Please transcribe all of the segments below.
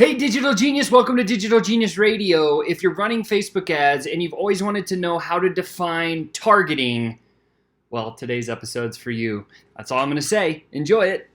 Hey, Digital Genius, welcome to Digital Genius Radio. If you're running Facebook ads and you've always wanted to know how to define targeting, well, today's episode's for you. That's all I'm going to say. Enjoy it.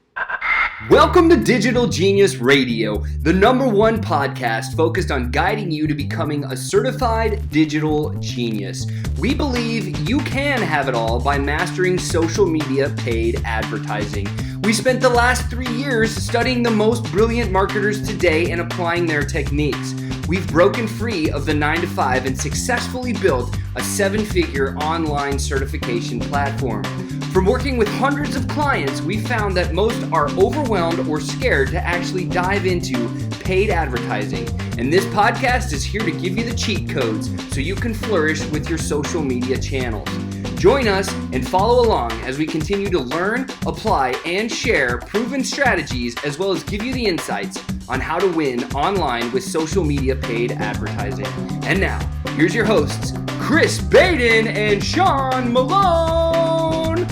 Welcome to Digital Genius Radio, the #1 podcast focused on guiding you to becoming a certified digital genius. We believe you can have it all by mastering social media paid advertising. We spent the last 3 years studying the most brilliant marketers today and applying their techniques. We've broken free of the 9-to-5 and successfully built a 7-figure online certification platform. From working with hundreds of clients, we found that most are overwhelmed or scared to actually dive into paid advertising. And this podcast is here to give you the cheat codes so you can flourish with your social media channels. Join us and follow along as we continue to learn, apply, and share proven strategies, as well as give you the insights on how to win online with social media paid advertising. And now, here's your hosts, Chris Baden and Sean Malone.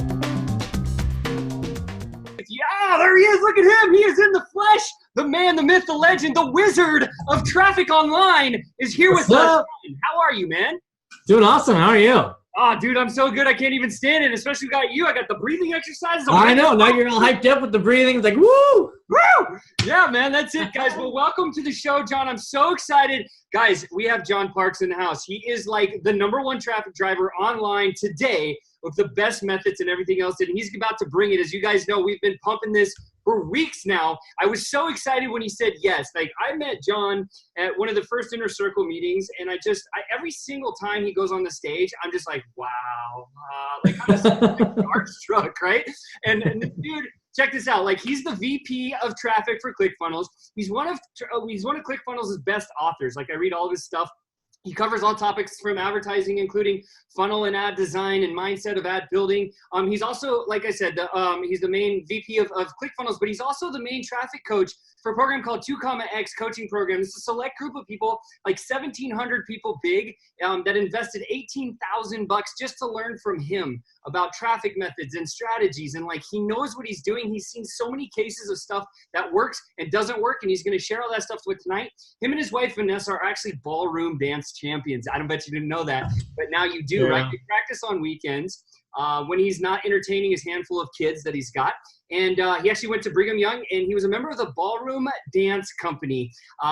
Yeah, there he is. Look at him. He is in the flesh. The man, the myth, the legend, the wizard of traffic online is here with us. How are you, man? Doing awesome. How are you? Oh, dude, I'm so good. I can't even stand it, especially got you. I got the breathing exercises. I know. Now you're all hyped up with the breathing. It's like, woo! Woo! Yeah, man, that's it, guys. Well, welcome to the show, John. I'm so excited. Guys, we have John Parks in the house. He is like the #1 traffic driver online today with the best methods and everything else. And he's about to bring it. As you guys know, we've been pumping this for weeks now. I was so excited when he said yes. Like, I met John at one of the first Inner Circle meetings, and every single time he goes on the stage, I'm just like, wow. Like, I'm just starstruck, right? And the dude, check this out. Like, he's the VP of traffic for ClickFunnels. He's one of ClickFunnels' best authors. Like, I read all of his stuff. He covers all topics from advertising, including funnel and ad design and mindset of ad building. He's also, like I said, he's the main VP of ClickFunnels, but he's also the main traffic coach for a program called 2X coaching program. It's a select group of people, like 1,700 people big, that invested $18,000 just to learn from him about traffic methods and strategies. And like, he knows what he's doing. He's seen so many cases of stuff that works and doesn't work, and he's going to share all that stuff with tonight. Him and his wife Vanessa are actually ballroom dance champions. I don't bet you didn't know that, but now you do, right? They practice on weekends when he's not entertaining his handful of kids that he's got. And he actually went to Brigham Young, and he was a member of the Ballroom Dance Company.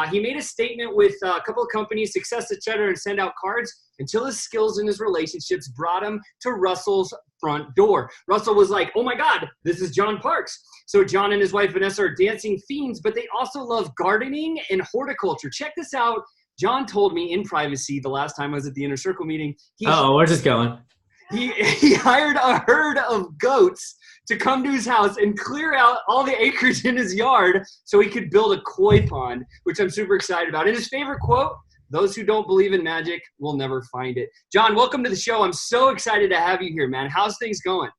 He made a statement with a couple of companies, Success, etc., and send out cards until his skills and his relationships brought him to Russell's front door. Russell was like, oh my God, this is John Parks. So John and his wife Vanessa are dancing fiends, but they also love gardening and horticulture. Check this out. John told me in privacy the last time I was at the Inner Circle meeting. Where's this going? He hired a herd of goats to come to his house and clear out all the acreage in his yard so he could build a koi pond, which I'm super excited about. And his favorite quote, those who don't believe in magic will never find it. John, welcome to the show. I'm so excited to have you here, man. How's things going?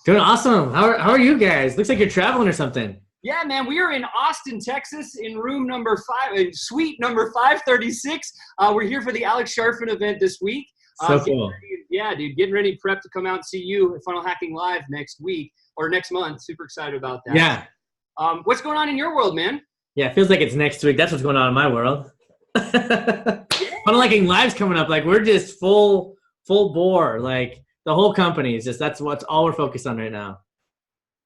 Doing awesome. How are you guys? Looks like you're traveling or something. Yeah, man, we are in Austin, Texas, in room number 5, in suite number 536. We're here for the Alex Sharfin event this week. So cool. Yeah, dude, getting ready prep to come out and see you at Funnel Hacking Live next week or next month. Super excited about that. Yeah. What's going on in your world, man? Yeah, it feels like it's next week. That's what's going on in my world. Yeah. Funnel Hacking Live's coming up. Like, we're just full bore. Like, the whole company is just, that's what's all we're focused on right now.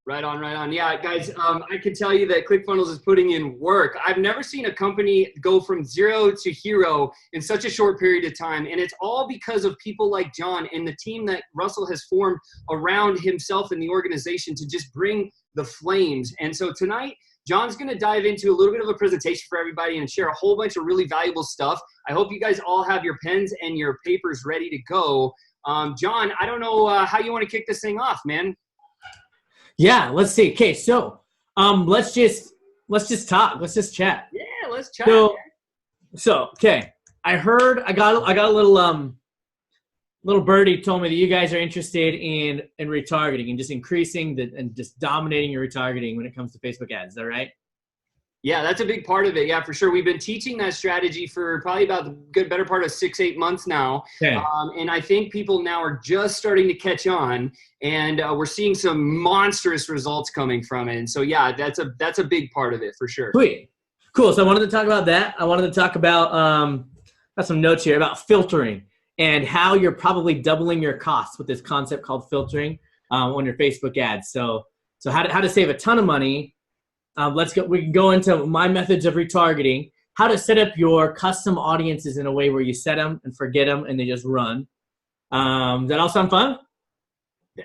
Right on. Yeah, guys, I can tell you that ClickFunnels is putting in work. I've never seen a company go from zero to hero in such a short period of time. And it's all because of people like John and the team that Russell has formed around himself and the organization to just bring the flames. And so tonight, John's going to dive into a little bit of a presentation for everybody and share a whole bunch of really valuable stuff. I hope you guys all have your pens and your papers ready to go. John, I don't know how you want to kick this thing off, man. Yeah, let's see. Okay, so let's just talk. Let's just chat. Yeah, let's chat. So okay. I got a little birdie told me that you guys are interested in retargeting and just increasing and just dominating your retargeting when it comes to Facebook ads. Is that right? Yeah, that's a big part of it. Yeah, for sure. We've been teaching that strategy for probably about the better part of 6-8 months now. Okay. And I think people now are just starting to catch on, and we're seeing some monstrous results coming from it. And so, yeah, that's a big part of it for sure. Sweet. Cool. So I wanted to talk about that. I wanted to talk about, got some notes here about filtering and how you're probably doubling your costs with this concept called filtering on your Facebook ads. So how to save a ton of money. We can go into my methods of retargeting, how to set up your custom audiences in a way where you set them and forget them and they just run. Does that all sound fun?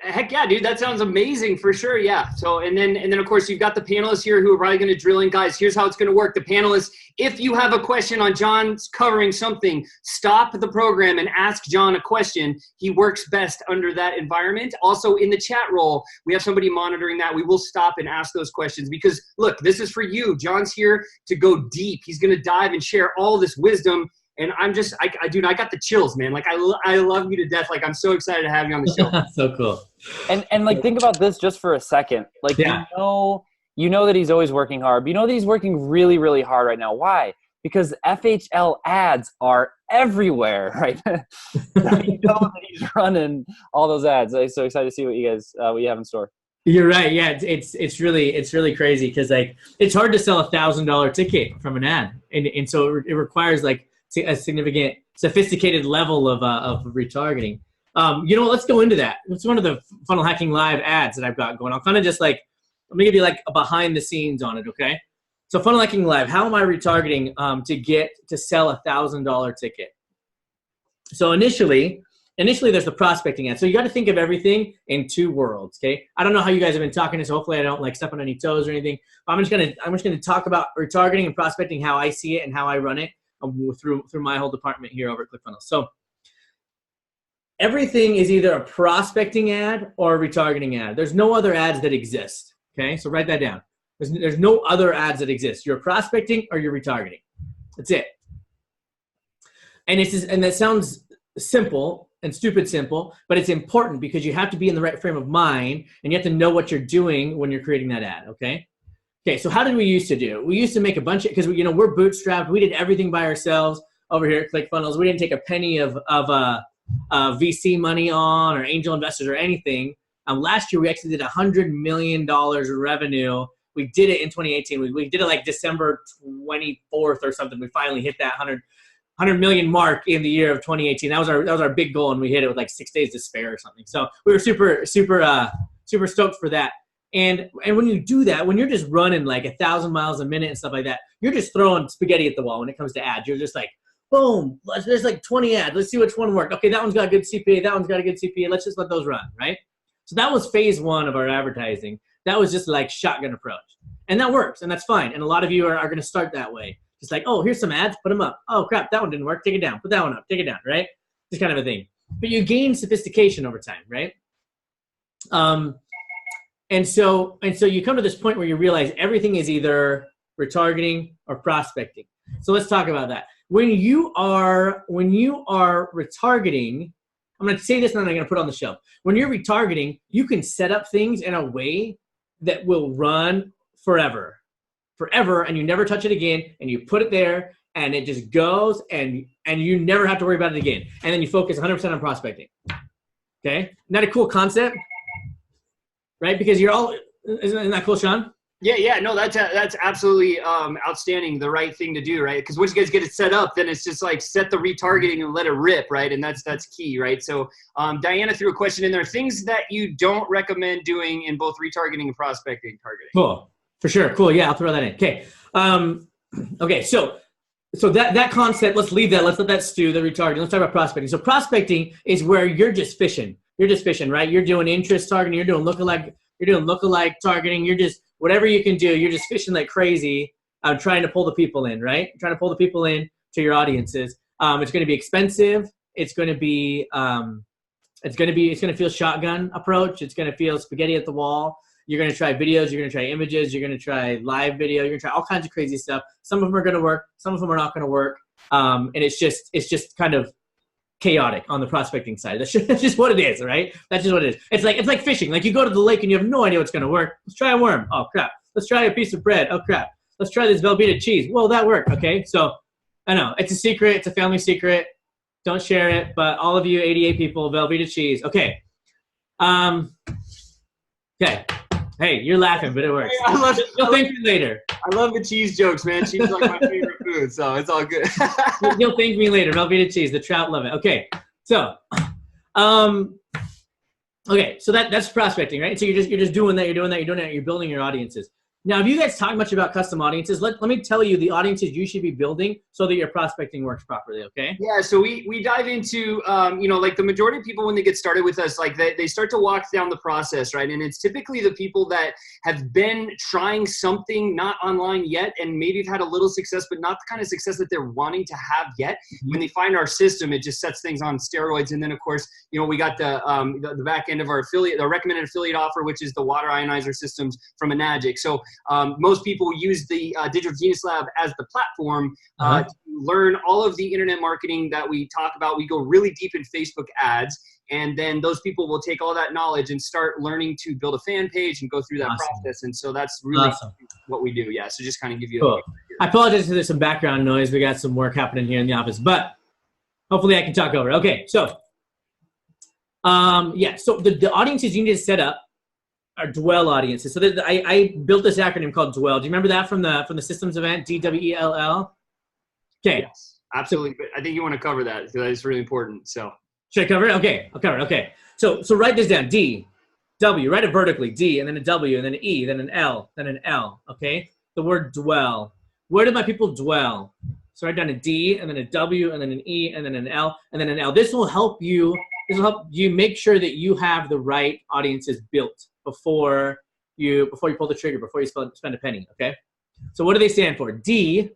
Heck yeah, dude. That sounds amazing for sure. Yeah. So, and then of course you've got the panelists here who are probably going to drill in. Guys, here's how it's going to work. The panelists, if you have a question on John's covering something, stop the program and ask John a question. He works best under that environment. Also in the chat roll, we have somebody monitoring that. We will stop and ask those questions because look, this is for you. John's here to go deep. He's going to dive and share all this wisdom. And I'm just, dude, I got the chills, man. Like, I love you to death. Like, I'm so excited to have you on the show. So cool. And like, think about this just for a second. Like, yeah. you know that he's always working hard. But you know that he's working really, really hard right now. Why? Because FHL ads are everywhere, right? You know that he's running all those ads. I'm so excited to see what you guys, what you have in store. You're right. Yeah, it's really crazy because like it's hard to sell $1,000 ticket from an ad, and so it requires like a significant, sophisticated level of retargeting. Let's go into that. It's one of the Funnel Hacking Live ads that I've got going. I'll kind of just like, let me give you like a behind the scenes on it, okay? So Funnel Hacking Live, how am I retargeting to sell $1,000 ticket? So initially there's the prospecting ad. So you got to think of everything in two worlds, okay? I don't know how you guys have been talking, so hopefully I don't like step on any toes or anything. I'm just gonna talk about retargeting and prospecting, how I see it and how I run it. Through my whole department here over at ClickFunnels. So everything is either a prospecting ad or a retargeting ad. There's no other ads that exist. Okay, so write that down. There's no other ads that exist. You're prospecting or you're retargeting. That's it. And that sounds simple and stupid simple, but it's important because you have to be in the right frame of mind and you have to know what you're doing when you're creating that ad. Okay, so how did we used to do? We used to make a bunch of, because we're bootstrapped. We did everything by ourselves over here at ClickFunnels. We didn't take a penny of VC money on or angel investors or anything. Last year, we actually did $100 million revenue. We did it in 2018. We did it like December 24th or something. We finally hit that 100 million mark in the year of 2018. That was our big goal, and we hit it with like 6 days to spare or something. So we were super stoked for that. And when you do that, when you're just running like 1,000 miles a minute and stuff like that, you're just throwing spaghetti at the wall when it comes to ads. You're just like, boom, there's like 20 ads. Let's see which one worked. Okay, that one's got a good CPA. That one's got a good CPA. Let's just let those run, right? So that was phase one of our advertising. That was just like shotgun approach. And that works, and that's fine. And a lot of you are going to start that way. Just like, oh, here's some ads, put them up. Oh, crap, that one didn't work. Take it down. Put that one up. Take it down, right? This kind of a thing. But you gain sophistication over time, right? And so you come to this point where you realize everything is either retargeting or prospecting. So let's talk about that. When you are retargeting, I'm going to say this and then I'm going to put it on the shelf. When you're retargeting, you can set up things in a way that will run forever, and you never touch it again, and you put it there, and it just goes, and you never have to worry about it again. And then you focus 100% on prospecting. Okay? Isn't that a cool concept? Right? Because isn't that cool, Sean? Yeah, no, that's absolutely outstanding. The right thing to do, right? Because once you guys get it set up, then it's just like set the retargeting and let it rip, right? And that's key, right? So Diana threw a question in there: things that you don't recommend doing in both retargeting and prospecting targeting. Cool, for sure. Cool. Yeah, I'll throw that in. Okay. Okay. So that concept, let's leave that. Let's let that stew. The retargeting. Let's talk about prospecting. So prospecting is where you're just fishing. You're just fishing, right? You're doing interest targeting. You're doing lookalike targeting. You're just whatever you can do. You're just fishing like crazy, trying to pull the people in, right? Trying to pull the people in to your audiences. It's going to be expensive. It's going to feel shotgun approach. It's going to feel spaghetti at the wall. You're going to try videos. You're going to try images. You're going to try live video. You're going to try all kinds of crazy stuff. Some of them are going to work. Some of them are not going to work. And it's just kind of chaotic on the prospecting side. That's just what it is, right? That's just what it is. It's like fishing. Like you go to the lake and you have no idea what's going to work. Let's try a worm. Oh crap. Let's try a piece of bread. Oh crap. Let's try this Velveeta cheese. Well, that worked. Okay. So I know it's a secret. It's a family secret. Don't share it. But all of you 88 people, Velveeta cheese. Okay. Okay. Hey, you're laughing, but it works. You'll thank me later. I love the cheese jokes, man. Cheese is like my favorite food, so it's all good. You'll thank me later. Velveeta cheese. The trout love it. Okay, so, okay, so that's prospecting, right? So you're just doing that. You're building your audiences. Now, have you guys talked much about custom audiences? Let me tell you the audiences you should be building so that your prospecting works properly, okay? Yeah, so we dive into, like the majority of people when they get started with us, like they start to walk down the process, right? And it's typically the people that have been trying something not online yet and maybe have had a little success, but not the kind of success that they're wanting to have yet. Mm-hmm. When they find our system, it just sets things on steroids. And then, of course, we got the back end of our affiliate, the recommended affiliate offer, which is the water ionizer systems from Enagic. So most people use the Digital Genius Lab as the platform to learn all of the internet marketing that we talk about. We go really deep in Facebook ads, and then those people will take all that knowledge and start learning to build a fan page and go through that process. And so that's really what we do. Yeah. So just kind of give you cool. I apologize if there's some background noise. We got some work happening here in the office, but hopefully I can talk over. Okay. So, so the audiences you need to set up are dwell audiences. So I built this acronym called dwell. Do you remember that from the systems event, DWELL? Okay. Yes, absolutely. But I think you want to cover that because that is really important. So should I cover it? Okay, I'll cover it. Okay. So write this down. D, W, write it vertically. D, and then a W, and then an E, then an L, then an L. Okay. The word dwell. Where do my people dwell? So write down a D, and then a W, and then an E, and then an L, and then an L. This will help you make sure that you have the right audiences built before you pull the trigger, before you spend a penny. Okay. So what do they stand for? D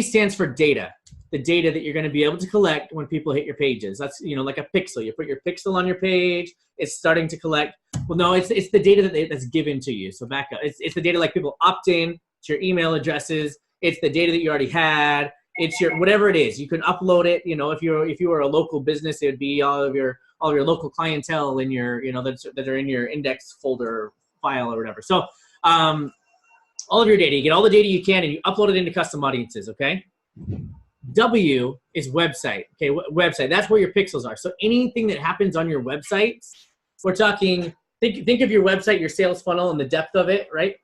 stands for data. The data that you're going to be able to collect when people hit your pages. That's, like a pixel. You put your pixel on your page, it's starting to collect. Well, no, it's the data that's given to you. So back up. It's the data like people opt in, it's your email addresses, it's the data that you already had, it's your whatever it is. You can upload it. If you were a local business, it would be all of your local clientele in your, that are in your index folder file or whatever. So all of your data, you get all the data you can and you upload it into custom audiences, okay? W is website, okay? Website, that's where your pixels are. So anything that happens on your website, we're talking, think of your website, your sales funnel and the depth of it, right?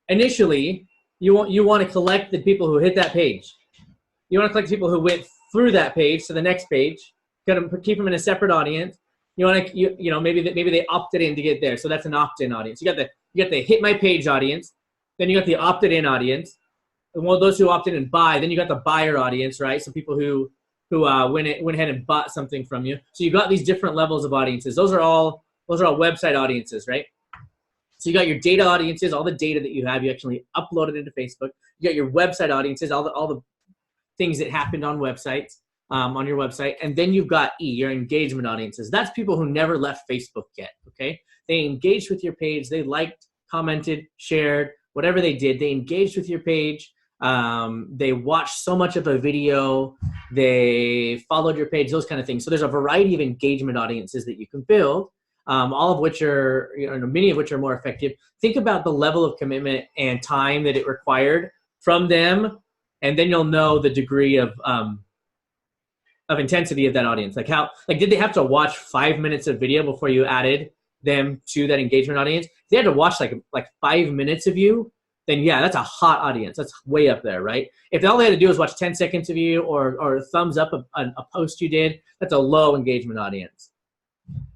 Initially, you want to collect the people who hit that page. You want to collect people who went through that page to the next page, keep them in a separate audience. You want to, maybe they opted in to get there. So that's an opt-in audience. You got the hit my page audience. Then you got the opted in audience. And one of those who opted in and buy. Then you got the buyer audience, right? So people who went ahead and bought something from you. So you got these different levels of audiences. Those are all website audiences, right? So you got your data audiences, all the data that you have, you actually uploaded into Facebook. You got your website audiences, all the things that happened on websites, on your website. And then you've got E, your engagement audiences. That's people who never left Facebook yet, okay? They engaged with your page. They liked, commented, shared, whatever they did. They engaged with your page. They watched so much of a video. They followed your page, those kind of things. So there's a variety of engagement audiences that you can build, all of which are, many of which are more effective. Think about the level of commitment and time that it required from them, and then you'll know the degree of intensity of that audience. Did they have to watch 5 minutes of video before you added them to that engagement audience? If they had to watch like 5 minutes of you, then yeah, that's a hot audience. That's way up there, right? If all they had to do was watch 10 seconds of you or thumbs up a post you did, that's a low engagement audience.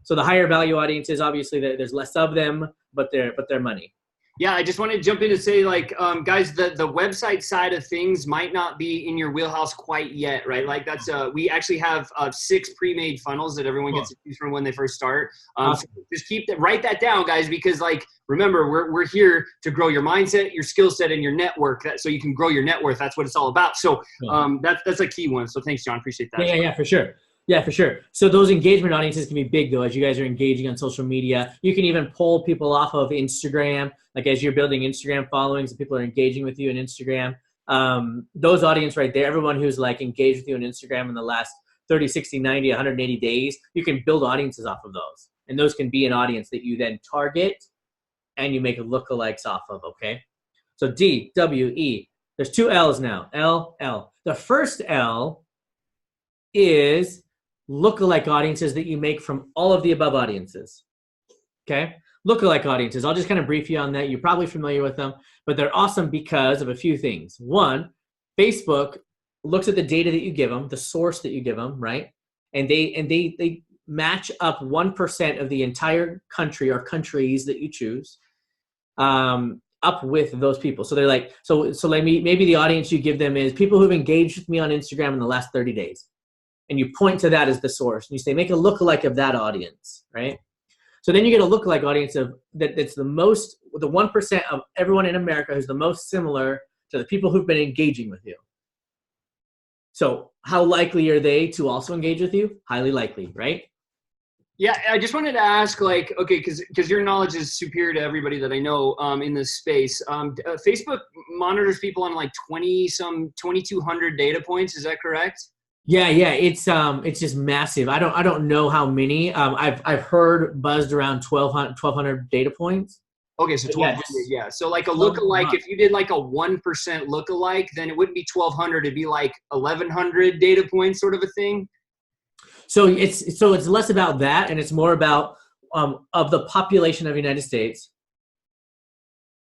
So the higher value audiences, obviously there's less of them, but they're money. Yeah, I just want to jump in and say, guys, the website side of things might not be in your wheelhouse quite yet, right? That's we actually have 6 pre-made funnels that everyone gets to choose from when they first start. Awesome. So just write that down, guys, because remember, we're here to grow your mindset, your skill set, and your network, so you can grow your net worth. That's what it's all about. So that's a key one. So thanks, John. Appreciate that. Yeah, for sure. Yeah, for sure. So those engagement audiences can be big, though, as you guys are engaging on social media. You can even pull people off of Instagram, as you're building Instagram followings and people are engaging with you on Instagram. Those audience right there, everyone who's engaged with you on Instagram in the last 30, 60, 90, 180 days, you can build audiences off of those. And those can be an audience that you then target and you make lookalikes off of, okay? So D, W, E. There's 2 L's now, L, L. The first L is lookalike audiences that you make from all of the above audiences, okay? lookalike audiences. I'll just kind of brief you on that. You're probably familiar with them, but they're awesome because of a few things. One, Facebook looks at the data that you give them, the source that you give them, right? And they match up 1% of the entire country or countries that you choose up with those people. So they're like, so maybe the audience you give them is people who've engaged with me on Instagram in the last 30 days. And you point to that as the source. And you say, make a lookalike of that audience, right? So then you get a lookalike audience of that's the 1% of everyone in America who's the most similar to the people who've been engaging with you. So how likely are they to also engage with you? Highly likely, right? Yeah, I just wanted to ask, like, okay, because your knowledge is superior to everybody that I know in this space. Facebook monitors people on like 2,200 data points. Is that correct? Yeah, it's just massive. I don't know how many. I've heard buzzed around 1,200 data points. Okay, so 1,200, yeah. So like a lookalike, if you did like a 1% lookalike, then it wouldn't be 1,200. It'd be like 1,100 data points, sort of a thing. So it's less about that, and it's more about of the population of the United States.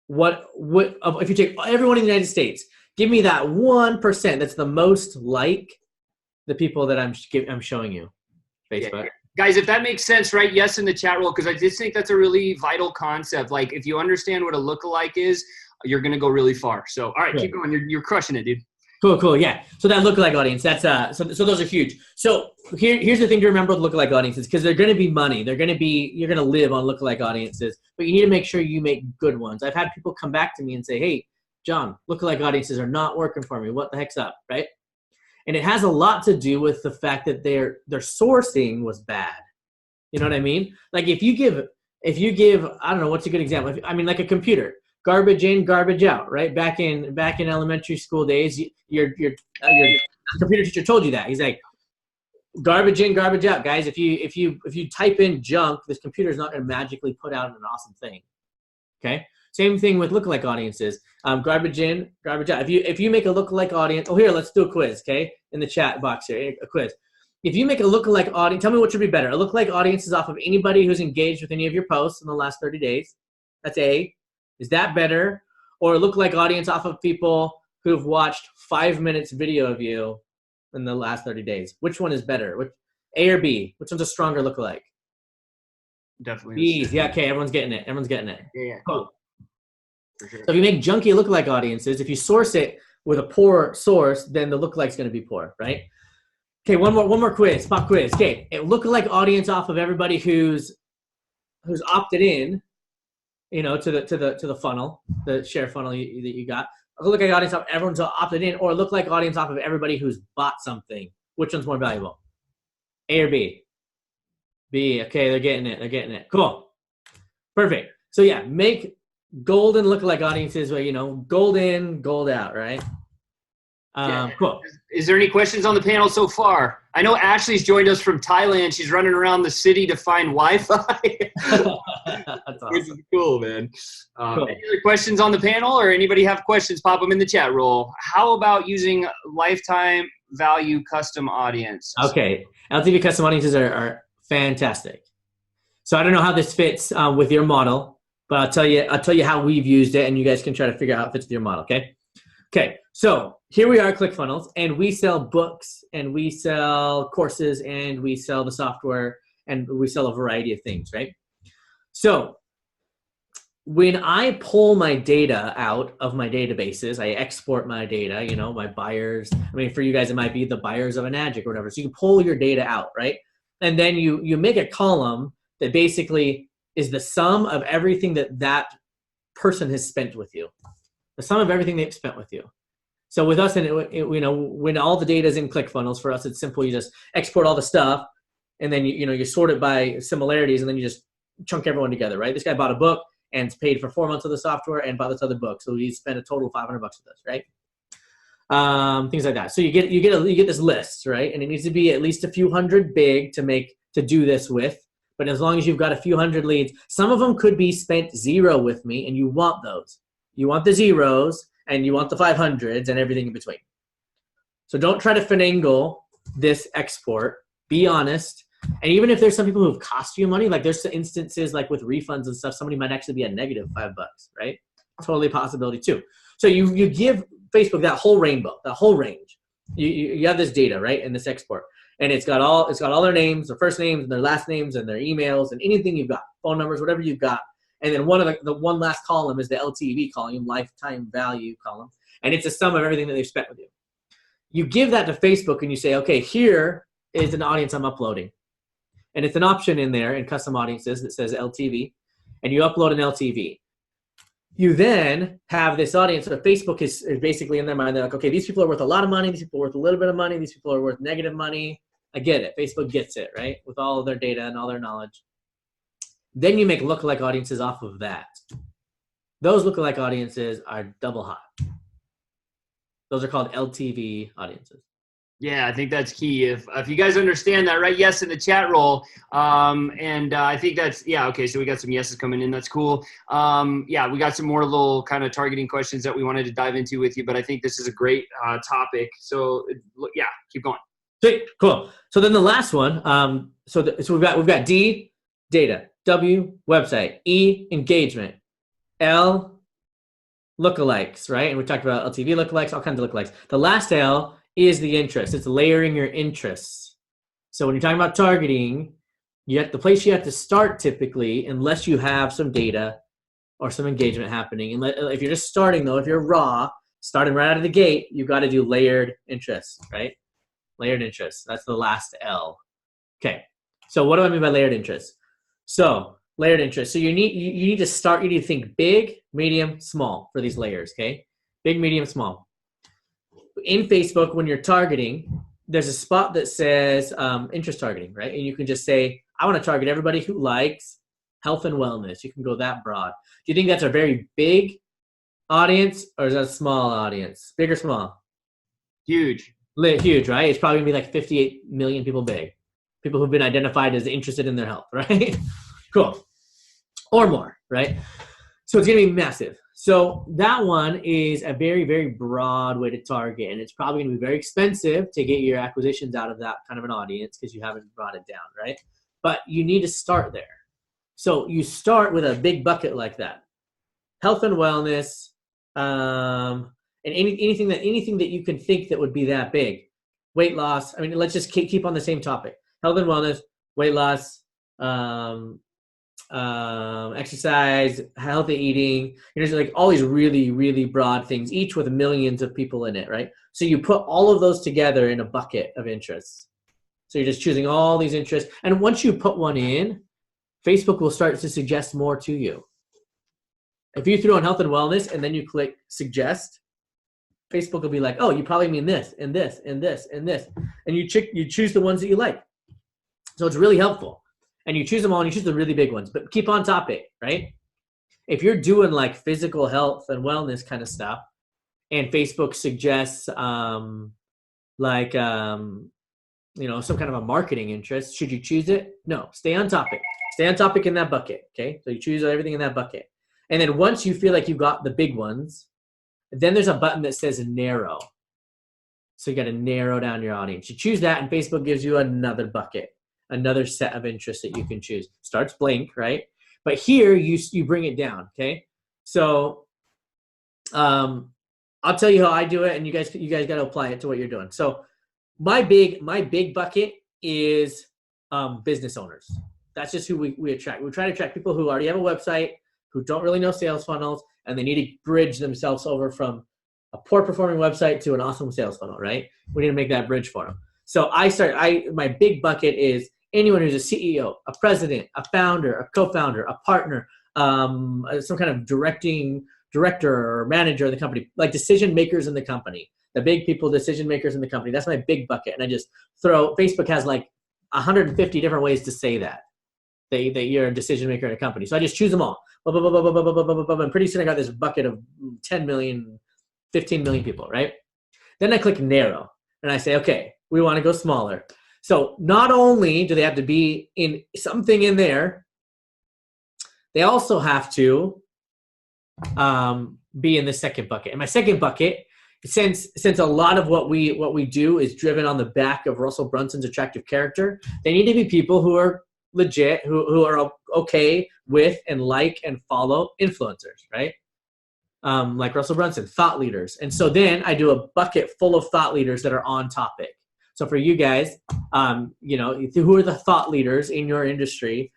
If you take everyone in the United States, give me that 1% that's the most like the people that I'm showing you. Facebook. Yeah. Guys, if that makes sense, right? Yes, in the chat roll, because I just think that's a really vital concept. Like, if you understand what a lookalike is, you're gonna go really far. So, all right, Keep going. You're crushing it, dude. Cool. Yeah. So that lookalike audience, that's so those are huge. So here's the thing to remember with lookalike audiences, because they're going to be money. You're going to live on lookalike audiences, but you need to make sure you make good ones. I've had people come back to me and say, "Hey, John, lookalike audiences are not working for me. What the heck's up?" Right? And it has a lot to do with the fact that their sourcing was bad. You know what I mean? Like if you give, I don't know, what's a good example? I mean, like a computer. Garbage in, garbage out, right? Back in elementary school days, your computer teacher told you that. He's like, garbage in, garbage out, guys. If you type in junk, this computer is not going to magically put out an awesome thing. Okay. Same thing with lookalike audiences. Garbage in, garbage out. If you make a lookalike audience, here, let's do a quiz. Okay, in the chat box here, a quiz. If you make a lookalike audience, tell me what should be better. A lookalike audience is off of anybody who's engaged with any of your posts in the last 30 days. That's A. Is that better? Or a lookalike audience off of people who've watched 5 minutes video of you in the last 30 days? Which one is better? A or B? Which one's a stronger lookalike? Definitely. B. Yeah, okay, everyone's getting it. Yeah. Cool. For sure. So if you make junky lookalike audiences, if you source it with a poor source, then the lookalike's going to be poor, right? Okay, one more quiz, pop quiz. Okay, a lookalike audience off of everybody who's opted in, to the funnel, the share funnel that you got. A lookalike audience off everyone's opted in, or a lookalike audience off of everybody who's bought something. Which one's more valuable? A or B? B. Okay, they're getting it. Cool. Perfect. So yeah, make golden lookalike audiences where, gold in, gold out, right? Cool. Is there any questions on the panel so far? I know Ashley's joined us from Thailand. She's running around the city to find Wi-Fi. That's awesome. Which is cool, man. Cool. Any other questions on the panel, or anybody have questions? Pop them in the chat roll. How about using lifetime value custom audience? Okay. LTV custom audiences are fantastic. So I don't know how this fits with your model, but I'll tell you how we've used it, and you guys can try to figure out how it fits with your model. Okay. So here we are at ClickFunnels, and we sell books, and we sell courses, and we sell the software, and we sell a variety of things, right? So when I pull my data out of my databases, I export my data, my buyers. I mean, for you guys, it might be the buyers of an Magic or whatever. So you can pull your data out, right? And then you make a column that basically is the sum of everything that person has spent with you, the sum of everything they've spent with you. So with us, when all the data is in ClickFunnels, for us, it's simple. You just export all the stuff, and then you sort it by similarities, and then you just chunk everyone together, right? This guy bought a book and paid for 4 months of the software and bought this other book, so he spent a total of $500 with us, right? Things like that. So you get this list, right? And it needs to be at least a few hundred big to do this with. But as long as you've got a few hundred leads, some of them could be spent zero with me, and you want those. You want the zeros, and you want the 500s and everything in between. So don't try to finagle this export. Be honest. And even if there's some people who've cost you money, like there's instances like with refunds and stuff, somebody might actually be at negative $5, right? Totally a possibility too. So you give Facebook that whole rainbow, that whole range. You have this data, right, in this export, and it's got all their names, their first names, and their last names, and their emails, and anything you've got, phone numbers, whatever you've got. And then one of the one last column is the LTV column, lifetime value column, and it's a sum of everything that they've spent with you. You give that to Facebook, and you say, okay, here is an audience I'm uploading, and it's an option in there in custom audiences that says LTV, and you upload an LTV. You then have this audience. So Facebook is basically in their mind. They're like, okay, these people are worth a lot of money. These people are worth a little bit of money. These people are worth negative money. I get it. Facebook gets it, right? With all of their data and all their knowledge. Then you make lookalike audiences off of that. Those lookalike audiences are double hot. Those are called LTV audiences. Yeah, I think that's key. If you guys understand that, right? Yes, in the chat roll. I think that's, yeah, okay, so we got some yeses coming in. That's cool. Yeah, we got some more little kind of targeting questions that we wanted to dive into with you, but I think this is a great topic. So, yeah, keep going. Sweet, cool. So then the last one, so we've got D, data, W, website, E, engagement, L, lookalikes, right? And we talked about LTV lookalikes, all kinds of lookalikes. The last L is the interest. It's layering your interests. So when you're talking about targeting, the place you have to start typically, unless you have some data or some engagement happening. And if you're just starting though, if you're raw, starting right out of the gate, you've got to do layered interests, right? Layered interests. That's the last L. Okay. So what do I mean by layered interests? So layered interests. So you need to start. You need to think big, medium, small for these layers. Okay. Big, medium, small. In Facebook, when you're targeting, there's a spot that says interest targeting, right? And you can just say, I want to target everybody who likes health and wellness. You can go that broad. Do you think that's a very big audience or is that a small audience? Big or small? Huge. Huge, right? It's probably going to be like 58 million people big. People who've been identified as interested in their health, right? Cool. Or more, right? So it's going to be massive. So that one is a very, very broad way to target, and it's probably going to be very expensive to get your acquisitions out of that kind of an audience because you haven't brought it down, right? But you need to start there. So you start with a big bucket like that. Health and wellness, and anything that you can think that would be that big. Weight loss. I mean, let's just keep on the same topic. Health and wellness, weight loss, exercise, healthy eating, like all these really, really broad things, each with millions of people in it, right? So you put all of those together in a bucket of interests. So you're just choosing all these interests. And once you put one in, Facebook will start to suggest more to you. If you threw on health and wellness and then you click suggest, Facebook will be like, oh, you probably mean this and this and this and this. And you choose the ones that you like. So it's really helpful. And you choose them all and you choose the really big ones, but keep on topic, right? If you're doing like physical health and wellness kind of stuff and Facebook suggests some kind of a marketing interest, should you choose it? No, stay on topic. Stay on topic in that bucket, okay? So you choose everything in that bucket. And then once you feel like you've got the big ones, then there's a button that says narrow. So you got to narrow down your audience. You choose that and Facebook gives you another bucket. Another set of interests that you can choose. Starts blank, right? But here you bring it down, okay? So I'll tell you how I do it, and you guys got to apply it to what you're doing. So my big bucket is business owners. That's just who we attract. We try to attract people who already have a website, who don't really know sales funnels, and they need to bridge themselves over from a poor performing website to an awesome sales funnel, right? We need to make that bridge for them. So my big bucket is anyone who's a CEO, a president, a founder, a co-founder, a partner, some kind of director or manager of the company, like decision makers in the company, the big people, decision makers in the company. That's my big bucket. And I just Facebook has like 150 different ways to say that you're a decision maker in a company. So I just choose them all. And pretty soon I got this bucket of 10 million, 15 million people, right? Then I click narrow and I say, okay, we want to go smaller. So not only do they have to be in something in there, they also have to be in the second bucket. And my second bucket since a lot of what we do is driven on the back of Russell Brunson's attractive character, they need to be people who are legit, who are okay with and like and follow influencers, right? Like Russell Brunson, thought leaders. And so then I do a bucket full of thought leaders that are on topic. So for you guys, who are the thought leaders in your industry?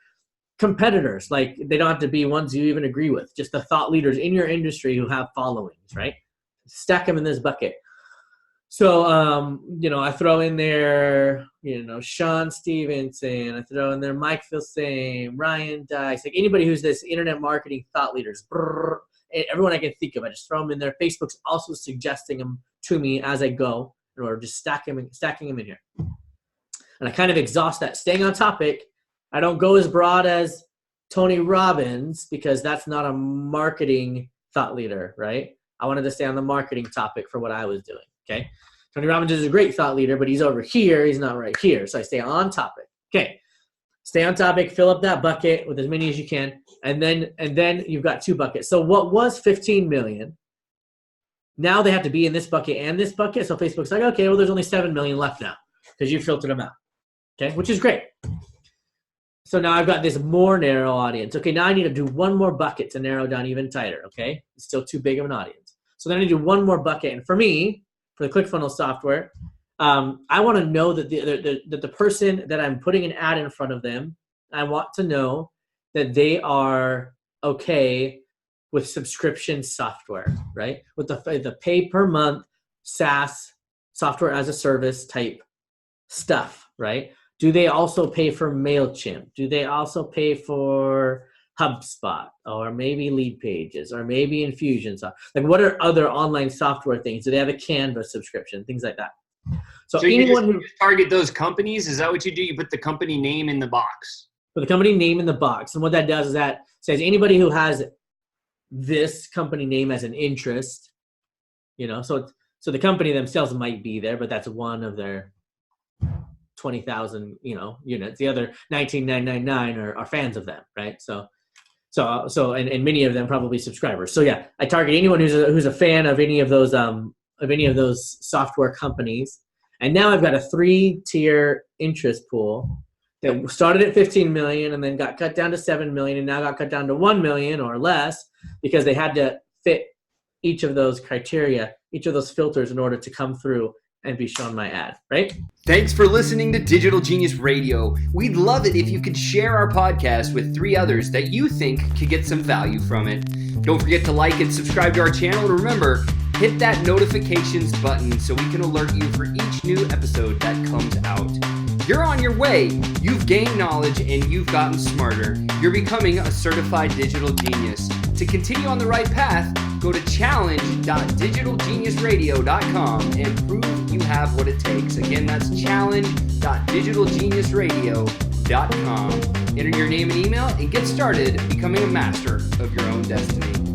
Competitors, like they don't have to be ones you even agree with, just the thought leaders in your industry who have followings, right? Stack them in this bucket. So, I throw in there, Sean Stevenson, I throw in there Mike Filsame, Ryan Dice, like anybody who's this internet marketing thought leaders, everyone I can think of, I just throw them in there. Facebook's also suggesting them to me as I go, or just stacking them in here. And I kind of exhaust that, staying on topic. I don't go as broad as Tony Robbins because that's not a marketing thought leader, right? I wanted to stay on the marketing topic for what I was doing, okay? Tony Robbins is a great thought leader, but he's over here. He's not right here. So I stay on topic. Okay, stay on topic, fill up that bucket with as many as you can, and then you've got 2 buckets. So what was 15 million, now they have to be in this bucket and this bucket. So Facebook's like, okay, well, there's only 7 million left now because you filtered them out, okay, which is great. So now I've got this more narrow audience. Okay, now I need to do one more bucket to narrow down even tighter, okay? It's still too big of an audience. So then I do one more bucket. And for me, for the ClickFunnels software, I want to know that the person that I'm putting an ad in front of them, I want to know that they are okay with subscription software, right? With the pay per month SaaS, software as a service type stuff, right? Do they also pay for MailChimp? Do they also pay for HubSpot or maybe Lead Pages or maybe Infusionsoft? Like what are other online software things? Do they have a Canva subscription? Things like that. So anyone you just target those companies? Is that what you do? You put the company name in the box. Put the company name in the box. And what that does is that says anybody who has this company name as an interest, so the company themselves might be there, but that's one of their 20,000, units. The other 19,999 are fans of them, right? So and many of them probably subscribers. So yeah, I target anyone who's a fan of any of those software companies. And now I've got a 3-tier interest pool that started at 15 million and then got cut down to 7 million and now got cut down to 1 million or less because they had to fit each of those criteria, each of those filters in order to come through and be shown my ad, right? Thanks for listening to Digital Genius Radio. We'd love it if you could share our podcast with 3 others that you think could get some value from it. Don't forget to like and subscribe to our channel. And remember, hit that notifications button so we can alert you for each new episode that comes out. You're on your way. You've gained knowledge and you've gotten smarter. You're becoming a certified digital genius. To continue on the right path, go to challenge.digitalgeniusradio.com and prove you have what it takes. Again, that's challenge.digitalgeniusradio.com. Enter your name and email and get started becoming a master of your own destiny.